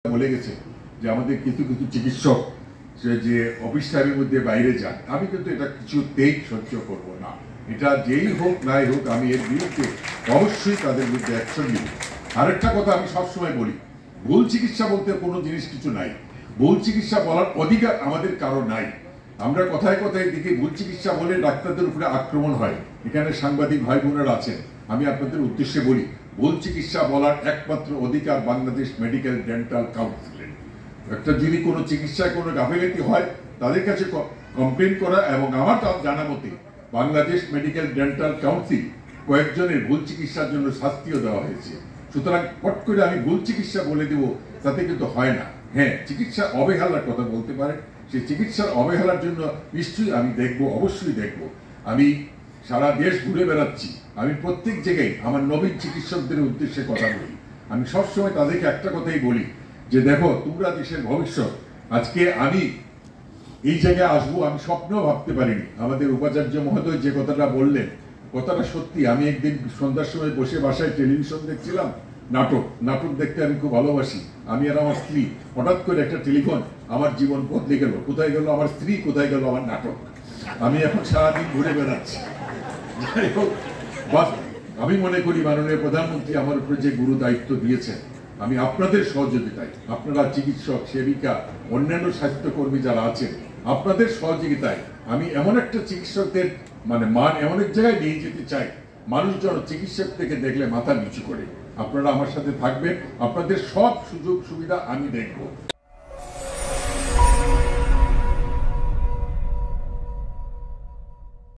বলে গেছে যে আমাদের কিছু কিছু চিকিৎসক যে অফিস টাইমের মধ্যে বাইরে যান, আমি কিন্তু এটা কিছুতেই সহ্য করব না। এটা যেই হোক নাই হোক, আমি এর বিরুদ্ধে অবশ্যই তাদের বিরুদ্ধে অ্যাকশন নিব। আরেকটা কথা আমি সবসময় বলি, ভুল চিকিৎসা বলতে কোনো জিনিস কিছু নাই। ভুল চিকিৎসা বলার অধিকার আমাদের কারো নাই। আমরা কথায় কথায় দেখি ভুল চিকিৎসা বলে ডাক্তারদের উপরে আক্রমণ হয়। এখানে সাংবাদিক ভাই বোনেরা আছেন, আমি আপনাদের উদ্দেশ্যে বলি, ভুল চিকিৎসা বলার একমাত্র অধিকার বাংলাদেশ মেডিকেল ডেন্টাল কাউন্সিলের। একটা যদি কোনো চিকিৎসায় কোনো গাফিলতি হয় তাদের কাছে কমপ্লেন করা, এবং আমার জানা মতে বাংলাদেশ মেডিকেল ডেন্টাল কাউন্সিল কয়েকজনের ভুল চিকিৎসার জন্য শাস্তিও দেওয়া হয়েছে। সুতরাং পট করে আমি ভুল চিকিৎসা বলে দেব তাতে কিন্তু হয় না। হ্যাঁ, চিকিৎসা অবহেলার কথা বলতে পারে, সেই চিকিৎসার অবহেলার জন্য নিশ্চয়ই আমি দেখব, অবশ্যই দেখব। আমি সারা দেশ ঘুরে বেড়াচ্ছি, আমি প্রত্যেক জায়গায় আমার নবীন চিকিৎসকদের উদ্দেশ্যে কথা বলি। আমি সবসময় তাদেরকে একটা কথাই বলি যে দেখো, তোমরা দেশের ভবিষ্যৎ। আজকে আমি এই জায়গায় আসবো আমি স্বপ্নেও ভাবতে পারিনি। আমাদের উপাচার্য মহোদয় যে কথাটা বললেন, কথাটা সত্যি। আমি একদিন সন্ধ্যার সময় বসে বাসায় টেলিভিশন দেখছিলাম, নাটক দেখতে আমি খুব ভালোবাসি। আমি আর আমার স্ত্রী, হঠাৎ করে একটা টেলিফোন, আমার জীবন বদলে গেল। কোথায় গেল আমার স্ত্রী, কোথায় গেল আমার নাটক? আমি এখন সারাদিন ঘুরে বেড়াচ্ছি। যাই হোক, আমি মনে করি মাননীয় প্রধানমন্ত্রী আমার উপরে যে গুরু দায়িত্ব দিয়েছেন, আমি আপনাদের সহযোগিতায়, আপনারা চিকিৎসক, সেবিকা, অন্যান্য স্বাস্থ্যকর্মী যারা আছেন, আপনাদের সহযোগিতায় আমি এমন একটা চিকিৎসকদের মান এমন এক জায়গায় নিয়ে যেতে চাই, মানুষজন চিকিৎসক থেকে দেখলে মাথা নিচু করে। আপনারা আমার সাথে থাকবেন, আপনাদের সব সুযোগ সুবিধা আমি দেখব।